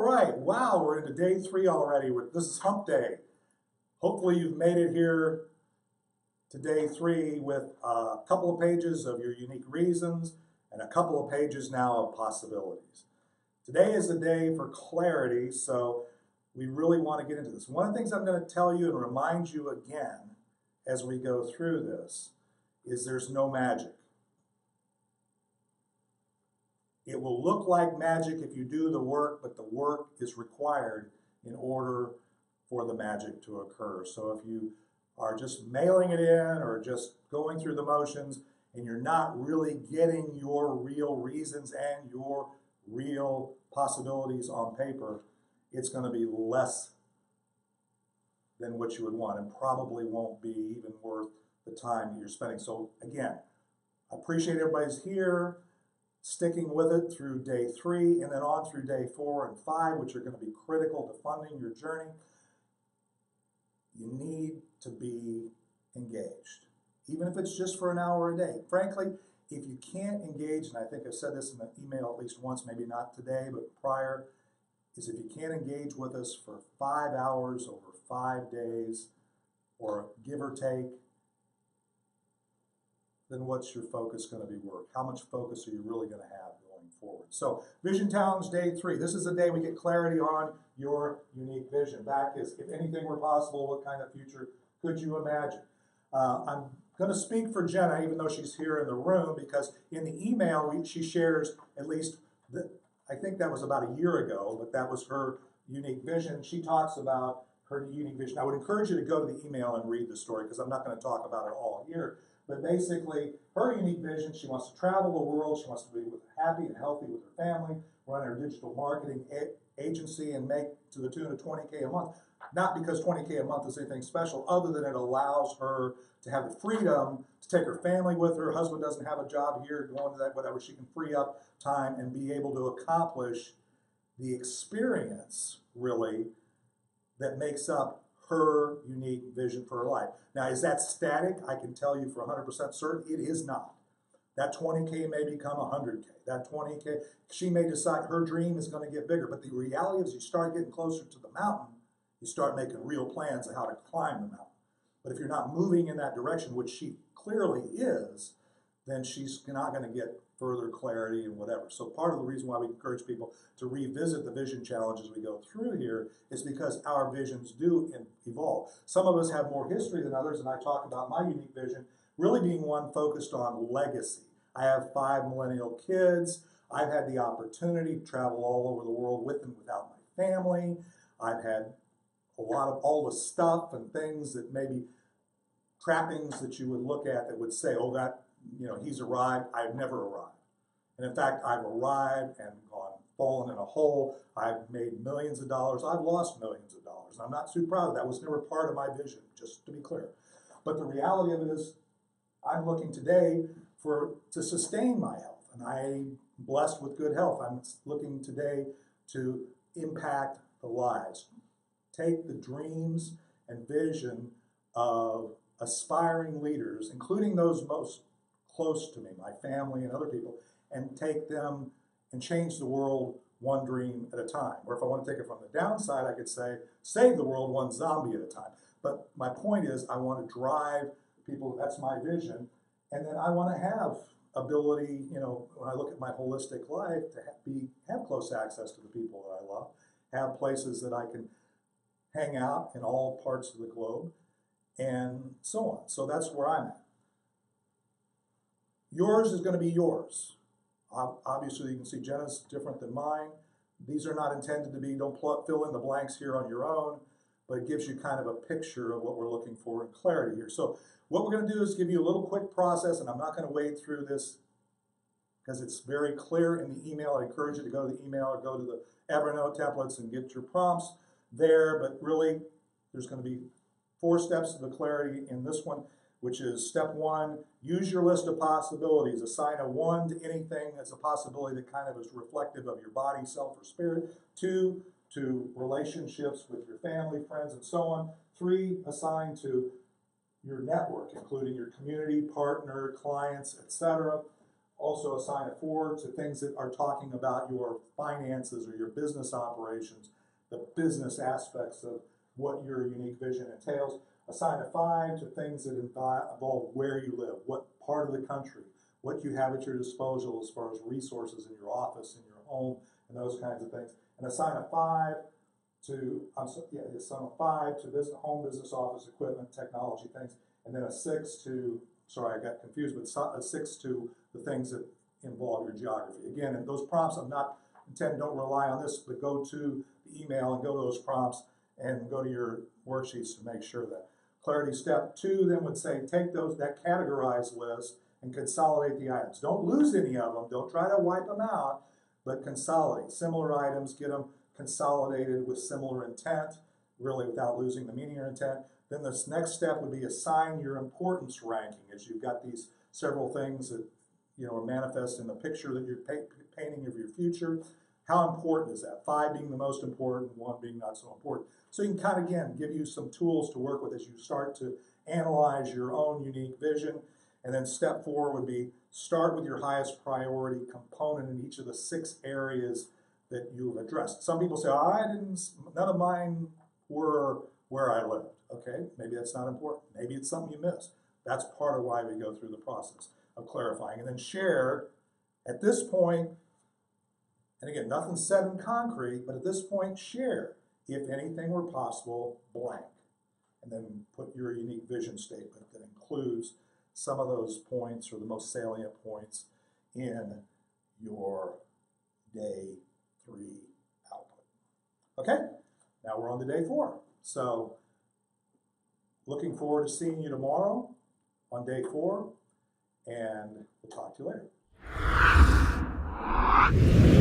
right, wow, we're into day 3 already. This is hump day. Hopefully you've made it here to day 3 with a couple of pages of your unique reasons and a couple of pages now of possibilities. Today is the day for clarity, so we really want to get into this. One of the things I'm going to tell you and remind you again as we go through this is there's no magic. It will look like magic if you do the work, but the work is required in order for the magic to occur. So if you are just mailing it in or just going through the motions and you're not really getting your real reasons and your real possibilities on paper, it's going to be less than what you would want and probably won't be even worth the time that you're spending. So again, I appreciate everybody's here, sticking with it through day 3 and then on through day 4 and 5, which are going to be critical to funding your journey. You need to be engaged, even if it's just for an hour a day. Frankly, if you can't engage, and I think I've said this in the email at least once, maybe not today, but prior, is if you can't engage with us for 5 hours over 5 days, or give or take, then what's your focus going to be worth? How much focus are you really going to have going forward? So, Vision Challenge Day 3. This is the day we get clarity on your unique vision. Back is, if anything were possible, what kind of future could you imagine? I'm going to speak for Jenna, even though she's here in the room, because in the email she shares at least, I think that was about a year ago, but that was her unique vision. She talks about her unique vision. I would encourage you to go to the email and read the story because I'm not going to talk about it all here. But basically, her unique vision, she wants to travel the world, she wants to be happy and healthy with her family, run her digital marketing agency and make to the tune of $20K a month. Not because $20K a month is anything special, other than it allows her to have the freedom to take her family with her. Her husband doesn't have a job here, going to that, whatever. She can free up time and be able to accomplish the experience, really, that makes up her unique vision for her life. Now, is that static? I can tell you for 100% certain it is not. That 20K may become 100K. That 20K, she may decide her dream is going to get bigger. But the reality is you start getting closer to the mountain, you start making real plans of how to climb the mountain. But if you're not moving in that direction, which she clearly is, then she's not going to get further clarity and whatever. So part of the reason why we encourage people to revisit the vision challenge as we go through here is because our visions do evolve. Some of us have more history than others, and I talk about my unique vision really being one focused on legacy. I have 5 millennial kids. I've had the opportunity to travel all over the world with and without my family. I've had a lot of all the stuff and things that maybe trappings that you would look at that would say, oh, that, he's arrived. I've never arrived. And in fact, I've arrived and fallen in a hole. I've made millions of dollars. I've lost millions of dollars. I'm not too proud of that. That was never part of my vision, just to be clear. But the reality of it is I'm looking today to sustain my health. And I'm blessed with good health. I'm looking today to impact the lives. Take the dreams and vision of aspiring leaders, including those most close to me, my family and other people, and take them and change the world one dream at a time. Or if I want to take it from the downside, I could say, save the world one zombie at a time. But my point is, I want to drive people, that's my vision, and then I want to have ability, when I look at my holistic life, to have close access to the people that I love, have places that I can hang out in all parts of the globe, and so on. So that's where I'm at. Yours is going to be yours. Obviously, you can see Jenna's different than mine. These are not intended to be, don't fill in the blanks here on your own, but it gives you kind of a picture of what we're looking for in clarity here. So what we're going to do is give you a little quick process, and I'm not going to wade through this because it's very clear in the email. I encourage you to go to the email or go to the Evernote templates and get your prompts there, but really there's going to be 4 steps to the clarity in this one, which is step 1, use your list of possibilities. Assign a 1 to anything that's a possibility that kind of is reflective of your body, self, or spirit. 2, to relationships with your family, friends, and so on. 3, assign to your network, including your community, partner, clients, etc. Also assign a 4 to things that are talking about your finances or your business operations, the business aspects of what your unique vision entails. Assign a 5 to things that involve where you live, what part of the country, what you have at your disposal as far as resources in your office, in your home, and those kinds of things. And assign a 5 to, assign a 5 to business, home, business, office, equipment, technology things, and then a 6 to, sorry, I got confused, but a 6 to the things that involve your geography. Again, and those prompts, don't rely on this, but go to the email and go to those prompts and go to your worksheets to make sure that. Clarity step 2 then would say, take that categorized list and consolidate the items. Don't lose any of them, don't try to wipe them out, but consolidate. Similar items, get them consolidated with similar intent, really without losing the meaning or intent. Then this next step would be assign your importance ranking, as you've got these several things that are manifest in the picture that you're painting of your future. How important is that? 5 being the most important, 1 being not so important. So you can kind of, again, give you some tools to work with as you start to analyze your own unique vision. And then step 4 would be start with your highest priority component in each of the 6 areas that you've addressed. Some people say, none of mine were where I lived. Okay, maybe that's not important. Maybe it's something you missed. That's part of why we go through the process of clarifying. And then share, at this point, and again, nothing's set in concrete, but at this point, share, if anything were possible, blank. And then put your unique vision statement that includes some of those points or the most salient points in your day 3 output. Okay, now we're on to day 4. So looking forward to seeing you tomorrow on day 4, and we'll talk to you later.